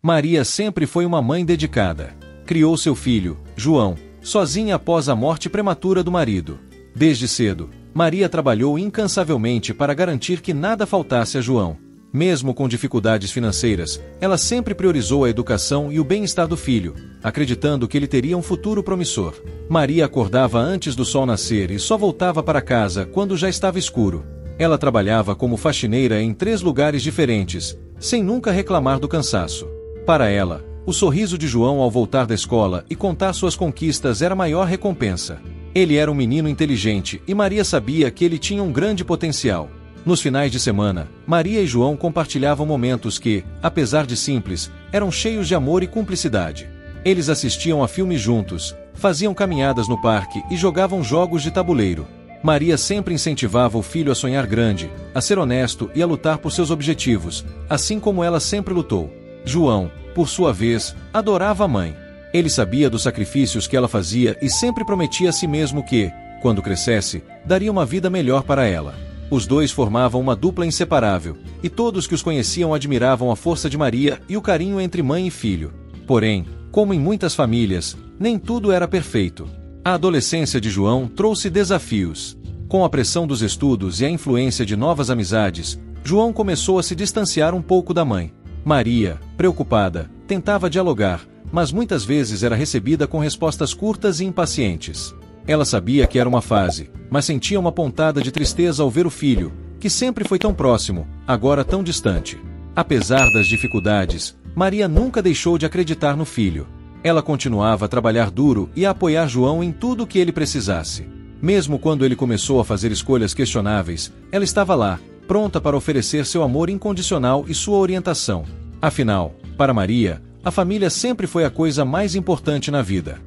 Maria sempre foi uma mãe dedicada. Criou seu filho, João, sozinha após a morte prematura do marido. Desde cedo, Maria trabalhou incansavelmente para garantir que nada faltasse a João. Mesmo com dificuldades financeiras, ela sempre priorizou a educação e o bem-estar do filho, acreditando que ele teria um futuro promissor. Maria acordava antes do sol nascer e só voltava para casa quando já estava escuro. Ela trabalhava como faxineira em 3 lugares diferentes, sem nunca reclamar do cansaço. Para ela, o sorriso de João ao voltar da escola e contar suas conquistas era a maior recompensa. Ele era um menino inteligente e Maria sabia que ele tinha um grande potencial. Nos finais de semana, Maria e João compartilhavam momentos que, apesar de simples, eram cheios de amor e cumplicidade. Eles assistiam a filmes juntos, faziam caminhadas no parque e jogavam jogos de tabuleiro. Maria sempre incentivava o filho a sonhar grande, a ser honesto e a lutar por seus objetivos, assim como ela sempre lutou. João, por sua vez, adorava a mãe. Ele sabia dos sacrifícios que ela fazia e sempre prometia a si mesmo que, quando crescesse, daria uma vida melhor para ela. Os dois formavam uma dupla inseparável, e todos que os conheciam admiravam a força de Maria e o carinho entre mãe e filho. Porém, como em muitas famílias, nem tudo era perfeito. A adolescência de João trouxe desafios. Com a pressão dos estudos e a influência de novas amizades, João começou a se distanciar um pouco da mãe. Maria, preocupada, tentava dialogar, mas muitas vezes era recebida com respostas curtas e impacientes. Ela sabia que era uma fase, mas sentia uma pontada de tristeza ao ver o filho, que sempre foi tão próximo, agora tão distante. Apesar das dificuldades, Maria nunca deixou de acreditar no filho. Ela continuava a trabalhar duro e a apoiar João em tudo o que ele precisasse. Mesmo quando ele começou a fazer escolhas questionáveis, ela estava lá, pronta para oferecer seu amor incondicional e sua orientação. Afinal, para Maria, a família sempre foi a coisa mais importante na vida.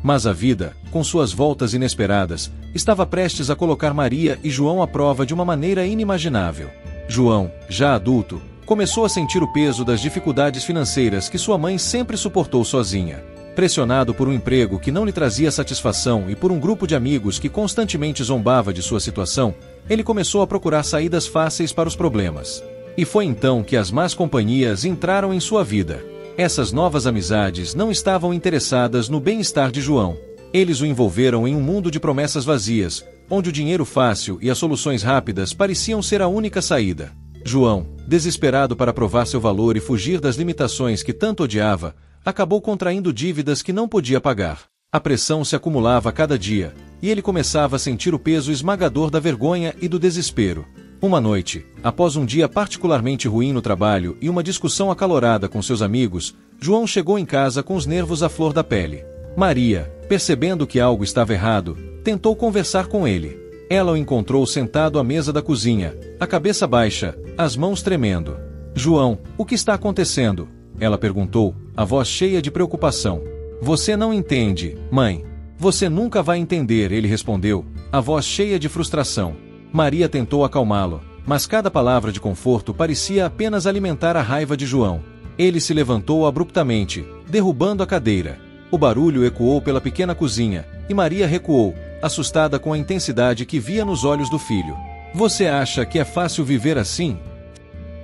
Mas a vida, com suas voltas inesperadas, estava prestes a colocar Maria e João à prova de uma maneira inimaginável. João, já adulto, começou a sentir o peso das dificuldades financeiras que sua mãe sempre suportou sozinha. Pressionado por um emprego que não lhe trazia satisfação e por um grupo de amigos que constantemente zombava de sua situação, ele começou a procurar saídas fáceis para os problemas. E foi então que as más companhias entraram em sua vida. Essas novas amizades não estavam interessadas no bem-estar de João. Eles o envolveram em um mundo de promessas vazias, onde o dinheiro fácil e as soluções rápidas pareciam ser a única saída. João, desesperado para provar seu valor e fugir das limitações que tanto odiava, acabou contraindo dívidas que não podia pagar. A pressão se acumulava a cada dia, e ele começava a sentir o peso esmagador da vergonha e do desespero. Uma noite, após um dia particularmente ruim no trabalho e uma discussão acalorada com seus amigos, João chegou em casa com os nervos à flor da pele. Maria, percebendo que algo estava errado, tentou conversar com ele. Ela o encontrou sentado à mesa da cozinha, a cabeça baixa, as mãos tremendo. "João, o que está acontecendo?" ela perguntou, a voz cheia de preocupação. "Você não entende, mãe." "Você nunca vai entender", ele respondeu, a voz cheia de frustração. Maria tentou acalmá-lo, mas cada palavra de conforto parecia apenas alimentar a raiva de João. Ele se levantou abruptamente, derrubando a cadeira. O barulho ecoou pela pequena cozinha, e Maria recuou, assustada com a intensidade que via nos olhos do filho. "Você acha que é fácil viver assim?"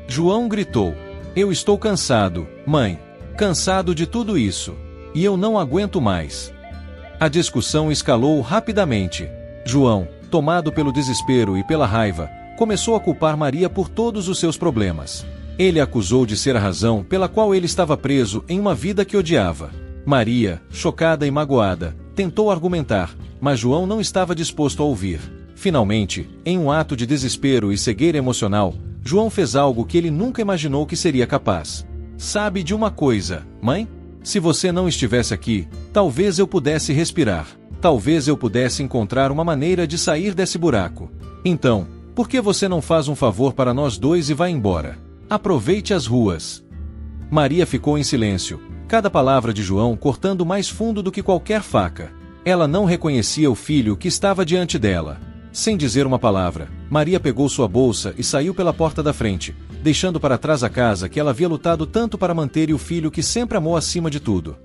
João gritou. "Eu estou cansado, mãe. Cansado de tudo isso. E eu não aguento mais." A discussão escalou rapidamente. João, tomado pelo desespero e pela raiva, começou a culpar Maria por todos os seus problemas. Ele a acusou de ser a razão pela qual ele estava preso em uma vida que odiava. Maria, chocada e magoada, tentou argumentar, mas João não estava disposto a ouvir. Finalmente, em um ato de desespero e cegueira emocional, João fez algo que ele nunca imaginou que seria capaz. "Sabe de uma coisa, mãe? Se você não estivesse aqui, talvez eu pudesse respirar. Talvez eu pudesse encontrar uma maneira de sair desse buraco. Então, por que você não faz um favor para nós dois e vai embora? Aproveite as ruas." Maria ficou em silêncio, cada palavra de João cortando mais fundo do que qualquer faca. Ela não reconhecia o filho que estava diante dela. Sem dizer uma palavra, Maria pegou sua bolsa e saiu pela porta da frente, deixando para trás a casa que ela havia lutado tanto para manter e o filho que sempre amou acima de tudo.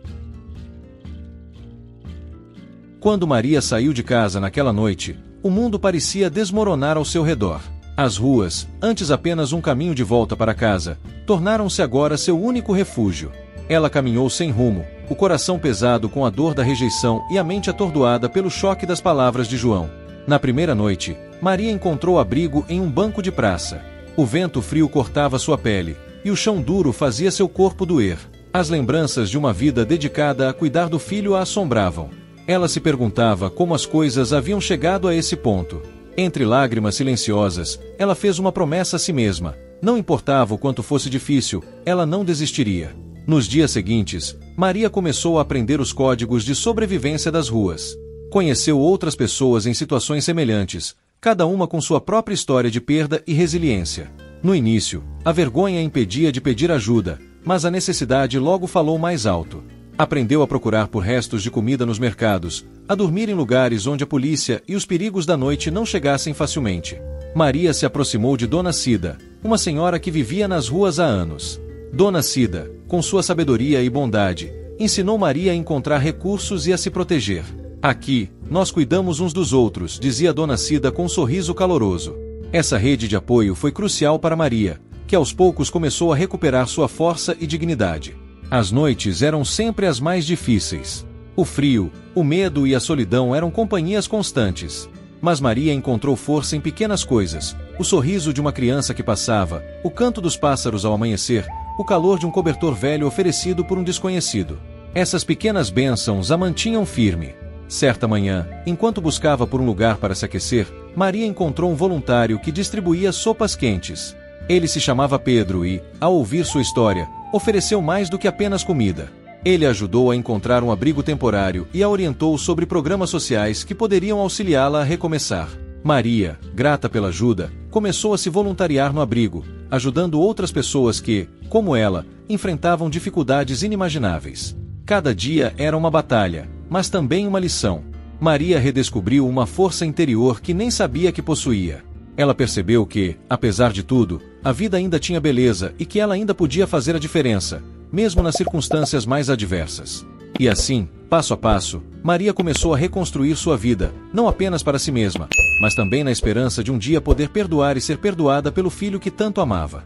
Quando Maria saiu de casa naquela noite, o mundo parecia desmoronar ao seu redor. As ruas, antes apenas um caminho de volta para casa, tornaram-se agora seu único refúgio. Ela caminhou sem rumo, o coração pesado com a dor da rejeição e a mente atordoada pelo choque das palavras de João. Na primeira noite, Maria encontrou abrigo em um banco de praça. O vento frio cortava sua pele, e o chão duro fazia seu corpo doer. As lembranças de uma vida dedicada a cuidar do filho a assombravam. Ela se perguntava como as coisas haviam chegado a esse ponto. Entre lágrimas silenciosas, ela fez uma promessa a si mesma. Não importava o quanto fosse difícil, ela não desistiria. Nos dias seguintes, Maria começou a aprender os códigos de sobrevivência das ruas. Conheceu outras pessoas em situações semelhantes, cada uma com sua própria história de perda e resiliência. No início, a vergonha a impedia de pedir ajuda, mas a necessidade logo falou mais alto. Aprendeu a procurar por restos de comida nos mercados, a dormir em lugares onde a polícia e os perigos da noite não chegassem facilmente. Maria se aproximou de Dona Cida, uma senhora que vivia nas ruas há anos. Dona Cida, com sua sabedoria e bondade, ensinou Maria a encontrar recursos e a se proteger. Aqui, nós cuidamos uns dos outros, dizia Dona Cida com um sorriso caloroso. Essa rede de apoio foi crucial para Maria, que aos poucos começou a recuperar sua força e dignidade. As noites eram sempre as mais difíceis. O frio, o medo e a solidão eram companhias constantes. Mas Maria encontrou força em pequenas coisas: o sorriso de uma criança que passava, o canto dos pássaros ao amanhecer, o calor de um cobertor velho oferecido por um desconhecido. Essas pequenas bênçãos a mantinham firme. Certa manhã, enquanto buscava por um lugar para se aquecer, Maria encontrou um voluntário que distribuía sopas quentes. Ele se chamava Pedro e, ao ouvir sua história, ofereceu mais do que apenas comida. Ele ajudou a encontrar um abrigo temporário e a orientou sobre programas sociais que poderiam auxiliá-la a recomeçar. Maria, grata pela ajuda, começou a se voluntariar no abrigo, ajudando outras pessoas que, como ela, enfrentavam dificuldades inimagináveis. Cada dia era uma batalha, mas também uma lição. Maria redescobriu uma força interior que nem sabia que possuía. Ela percebeu que, apesar de tudo, a vida ainda tinha beleza e que ela ainda podia fazer a diferença, mesmo nas circunstâncias mais adversas. E assim, passo a passo, Maria começou a reconstruir sua vida, não apenas para si mesma, mas também na esperança de um dia poder perdoar e ser perdoada pelo filho que tanto amava.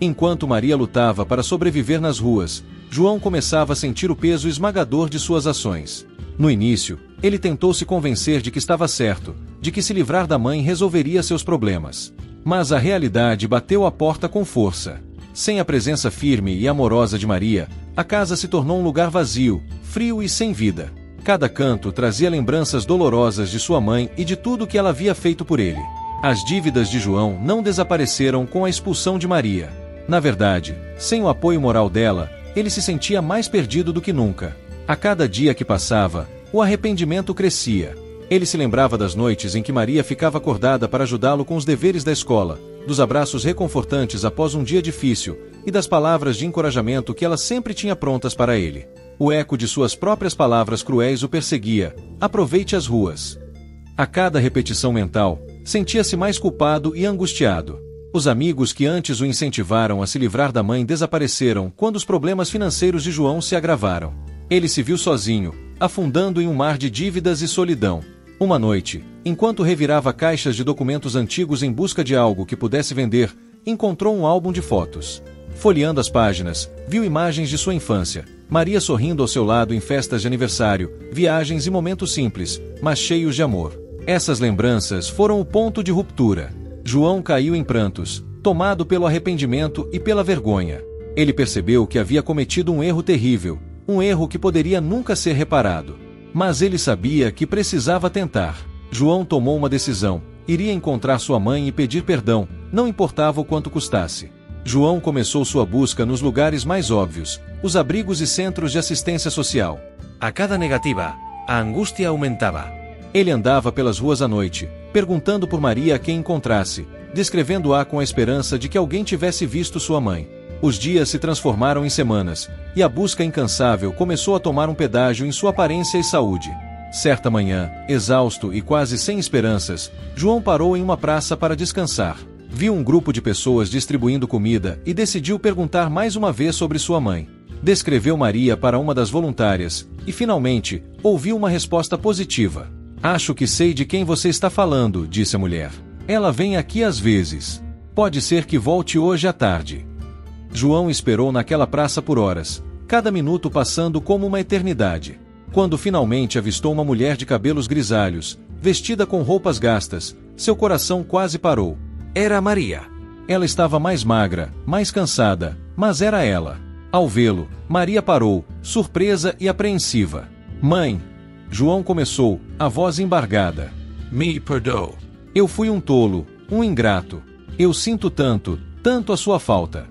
Enquanto Maria lutava para sobreviver nas ruas, João começava a sentir o peso esmagador de suas ações. No início, ele tentou se convencer de que estava certo, de que se livrar da mãe resolveria seus problemas. Mas a realidade bateu à porta com força. Sem a presença firme e amorosa de Maria, a casa se tornou um lugar vazio, frio e sem vida. Cada canto trazia lembranças dolorosas de sua mãe e de tudo que ela havia feito por ele. As dívidas de João não desapareceram com a expulsão de Maria. Na verdade, sem o apoio moral dela, ele se sentia mais perdido do que nunca. A cada dia que passava, o arrependimento crescia. Ele se lembrava das noites em que Maria ficava acordada para ajudá-lo com os deveres da escola, dos abraços reconfortantes após um dia difícil e das palavras de encorajamento que ela sempre tinha prontas para ele. O eco de suas próprias palavras cruéis o perseguia: aproveite as ruas. A cada repetição mental, sentia-se mais culpado e angustiado. Os amigos que antes o incentivaram a se livrar da mãe desapareceram quando os problemas financeiros de João se agravaram. Ele se viu sozinho, afundando em um mar de dívidas e solidão. Uma noite, enquanto revirava caixas de documentos antigos em busca de algo que pudesse vender, encontrou um álbum de fotos. Folheando as páginas, viu imagens de sua infância, Maria sorrindo ao seu lado em festas de aniversário, viagens e momentos simples, mas cheios de amor. Essas lembranças foram o ponto de ruptura. João caiu em prantos, tomado pelo arrependimento e pela vergonha. Ele percebeu que havia cometido um erro terrível, um erro que poderia nunca ser reparado. Mas ele sabia que precisava tentar. João tomou uma decisão: iria encontrar sua mãe e pedir perdão, não importava o quanto custasse. João começou sua busca nos lugares mais óbvios, os abrigos e centros de assistência social. A cada negativa, a angústia aumentava. Ele andava pelas ruas à noite, perguntando por Maria a quem encontrasse, descrevendo-a com a esperança de que alguém tivesse visto sua mãe. Os dias se transformaram em semanas, e a busca incansável começou a tomar um pedágio em sua aparência e saúde. Certa manhã, exausto e quase sem esperanças, João parou em uma praça para descansar. Viu um grupo de pessoas distribuindo comida e decidiu perguntar mais uma vez sobre sua mãe. Descreveu Maria para uma das voluntárias, e finalmente, ouviu uma resposta positiva. "Acho que sei de quem você está falando", disse a mulher. Ela vem aqui às vezes. Pode ser que volte hoje à tarde. João esperou naquela praça por horas, cada minuto passando como uma eternidade. Quando finalmente avistou uma mulher de cabelos grisalhos, vestida com roupas gastas, seu coração quase parou. Era Maria. Ela estava mais magra, mais cansada, mas era ela. Ao vê-lo, Maria parou, surpresa e apreensiva. Mãe! João começou, a voz embargada. Me perdoe. Eu fui um tolo, um ingrato. Eu sinto tanto, tanto a sua falta.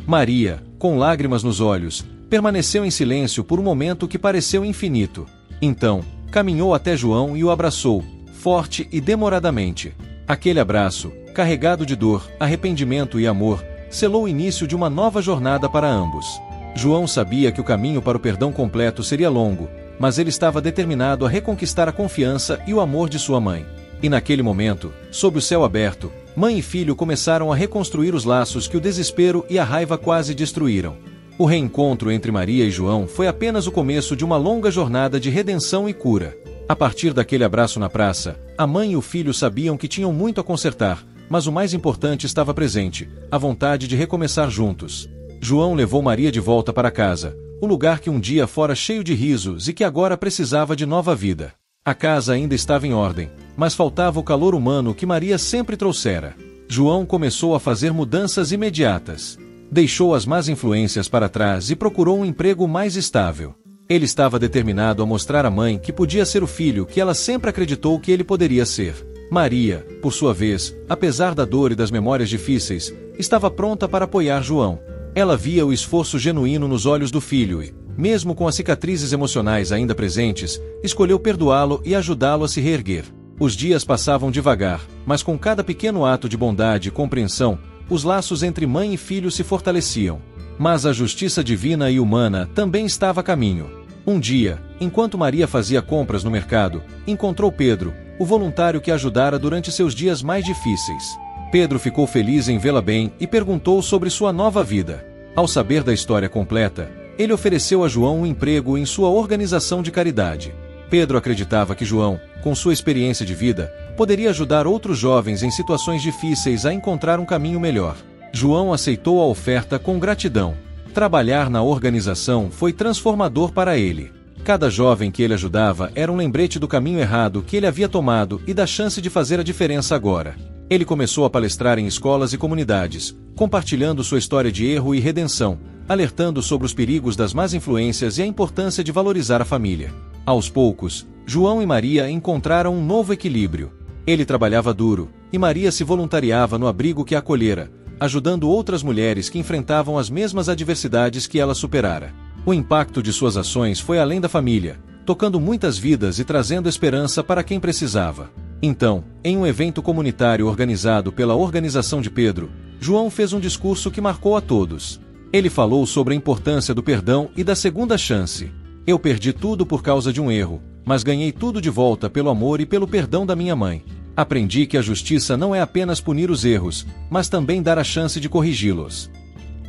Maria, com lágrimas nos olhos, permaneceu em silêncio por um momento que pareceu infinito. Então, caminhou até João e o abraçou, forte e demoradamente. Aquele abraço, carregado de dor, arrependimento e amor, selou o início de uma nova jornada para ambos. João sabia que o caminho para o perdão completo seria longo, mas ele estava determinado a reconquistar a confiança e o amor de sua mãe. E naquele momento, sob o céu aberto, mãe e filho começaram a reconstruir os laços que o desespero e a raiva quase destruíram. O reencontro entre Maria e João foi apenas o começo de uma longa jornada de redenção e cura. A partir daquele abraço na praça, a mãe e o filho sabiam que tinham muito a consertar, mas o mais importante estava presente, a vontade de recomeçar juntos. João levou Maria de volta para casa, o lugar que um dia fora cheio de risos e que agora precisava de nova vida. A casa ainda estava em ordem, mas faltava o calor humano que Maria sempre trouxera. João começou a fazer mudanças imediatas. Deixou as más influências para trás e procurou um emprego mais estável. Ele estava determinado a mostrar à mãe que podia ser o filho que ela sempre acreditou que ele poderia ser. Maria, por sua vez, apesar da dor e das memórias difíceis, estava pronta para apoiar João. Ela via o esforço genuíno nos olhos do filho e, mesmo com as cicatrizes emocionais ainda presentes, escolheu perdoá-lo e ajudá-lo a se reerguer. Os dias passavam devagar, mas com cada pequeno ato de bondade e compreensão, os laços entre mãe e filho se fortaleciam. Mas a justiça divina e humana também estava a caminho. Um dia, enquanto Maria fazia compras no mercado, encontrou Pedro, o voluntário que a ajudara durante seus dias mais difíceis. Pedro ficou feliz em vê-la bem e perguntou sobre sua nova vida. Ao saber da história completa, ele ofereceu a João um emprego em sua organização de caridade. Pedro acreditava que João, com sua experiência de vida, poderia ajudar outros jovens em situações difíceis a encontrar um caminho melhor. João aceitou a oferta com gratidão. Trabalhar na organização foi transformador para ele. Cada jovem que ele ajudava era um lembrete do caminho errado que ele havia tomado e da chance de fazer a diferença agora. Ele começou a palestrar em escolas e comunidades, compartilhando sua história de erro e redenção, alertando sobre os perigos das más influências e a importância de valorizar a família. Aos poucos, João e Maria encontraram um novo equilíbrio. Ele trabalhava duro, e Maria se voluntariava no abrigo que a acolhera, ajudando outras mulheres que enfrentavam as mesmas adversidades que ela superara. O impacto de suas ações foi além da família, tocando muitas vidas e trazendo esperança para quem precisava. Então, em um evento comunitário organizado pela Organização de Pedro, João fez um discurso que marcou a todos. Ele falou sobre a importância do perdão e da segunda chance. Eu perdi tudo por causa de um erro, mas ganhei tudo de volta pelo amor e pelo perdão da minha mãe. Aprendi que a justiça não é apenas punir os erros, mas também dar a chance de corrigi-los.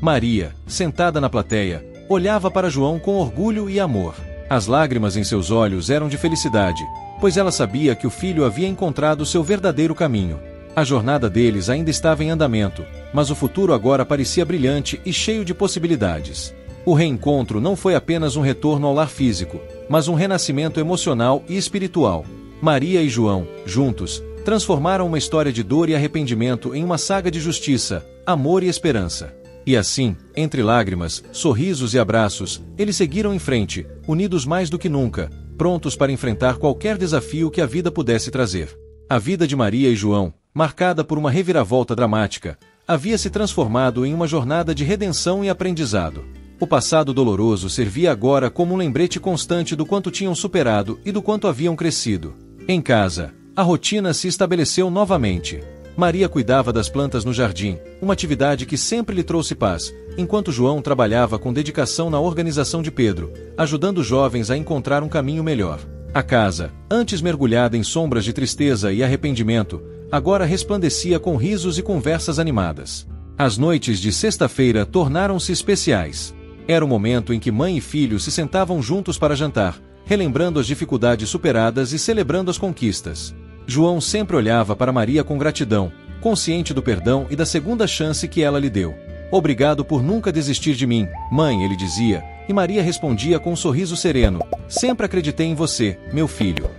Maria, sentada na plateia, olhava para João com orgulho e amor. As lágrimas em seus olhos eram de felicidade, pois ela sabia que o filho havia encontrado seu verdadeiro caminho. A jornada deles ainda estava em andamento, mas o futuro agora parecia brilhante e cheio de possibilidades. O reencontro não foi apenas um retorno ao lar físico, mas um renascimento emocional e espiritual. Maria e João, juntos, transformaram uma história de dor e arrependimento em uma saga de justiça, amor e esperança. E assim, entre lágrimas, sorrisos e abraços, eles seguiram em frente, unidos mais do que nunca, prontos para enfrentar qualquer desafio que a vida pudesse trazer. A vida de Maria e João, marcada por uma reviravolta dramática, havia se transformado em uma jornada de redenção e aprendizado. O passado doloroso servia agora como um lembrete constante do quanto tinham superado e do quanto haviam crescido. Em casa, a rotina se estabeleceu novamente. Maria cuidava das plantas no jardim, uma atividade que sempre lhe trouxe paz, enquanto João trabalhava com dedicação na organização de Pedro, ajudando jovens a encontrar um caminho melhor. A casa, antes mergulhada em sombras de tristeza e arrependimento, agora resplandecia com risos e conversas animadas. As noites de sexta-feira tornaram-se especiais. Era o momento em que mãe e filho se sentavam juntos para jantar, relembrando as dificuldades superadas e celebrando as conquistas. João sempre olhava para Maria com gratidão, consciente do perdão e da segunda chance que ela lhe deu. Obrigado por nunca desistir de mim, mãe, ele dizia, e Maria respondia com um sorriso sereno, sempre acreditei em você, meu filho.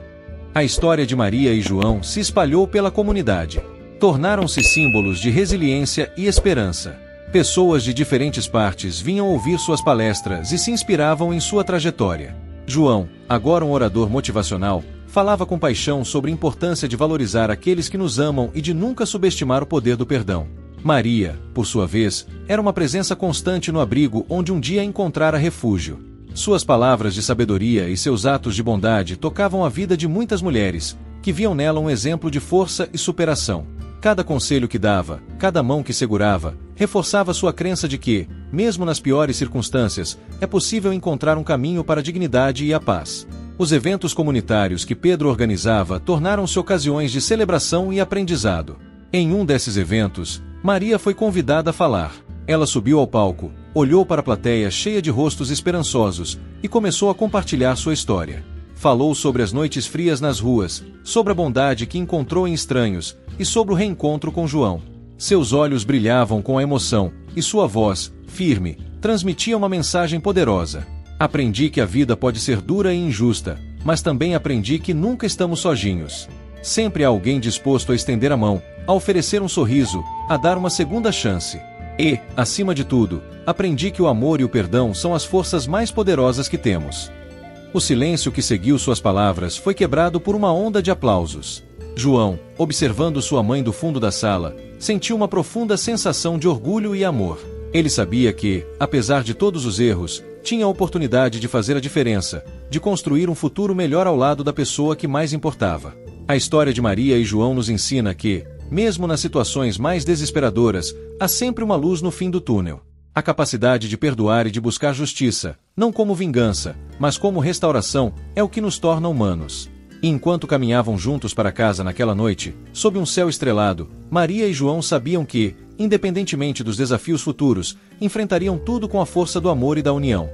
A história de Maria e João se espalhou pela comunidade. Tornaram-se símbolos de resiliência e esperança. Pessoas de diferentes partes vinham ouvir suas palestras e se inspiravam em sua trajetória. João, agora um orador motivacional, falava com paixão sobre a importância de valorizar aqueles que nos amam e de nunca subestimar o poder do perdão. Maria, por sua vez, era uma presença constante no abrigo onde um dia encontrara refúgio. Suas palavras de sabedoria e seus atos de bondade tocavam a vida de muitas mulheres, que viam nela um exemplo de força e superação. Cada conselho que dava, cada mão que segurava, reforçava sua crença de que, mesmo nas piores circunstâncias, é possível encontrar um caminho para a dignidade e a paz. Os eventos comunitários que Pedro organizava tornaram-se ocasiões de celebração e aprendizado. Em um desses eventos, Maria foi convidada a falar. Ela subiu ao palco, olhou para a plateia cheia de rostos esperançosos e começou a compartilhar sua história. Falou sobre as noites frias nas ruas, sobre a bondade que encontrou em estranhos e sobre o reencontro com João. Seus olhos brilhavam com a emoção e sua voz, firme, transmitia uma mensagem poderosa. Aprendi que a vida pode ser dura e injusta, mas também aprendi que nunca estamos sozinhos. Sempre há alguém disposto a estender a mão, a oferecer um sorriso, a dar uma segunda chance. E, acima de tudo, aprendi que o amor e o perdão são as forças mais poderosas que temos. O silêncio que seguiu suas palavras foi quebrado por uma onda de aplausos. João, observando sua mãe do fundo da sala, sentiu uma profunda sensação de orgulho e amor. Ele sabia que, apesar de todos os erros, tinha a oportunidade de fazer a diferença, de construir um futuro melhor ao lado da pessoa que mais importava. A história de Maria e João nos ensina que, mesmo nas situações mais desesperadoras, há sempre uma luz no fim do túnel. A capacidade de perdoar e de buscar justiça, não como vingança, mas como restauração, é o que nos torna humanos. E enquanto caminhavam juntos para casa naquela noite, sob um céu estrelado, Maria e João sabiam que, independentemente dos desafios futuros, enfrentariam tudo com a força do amor e da união.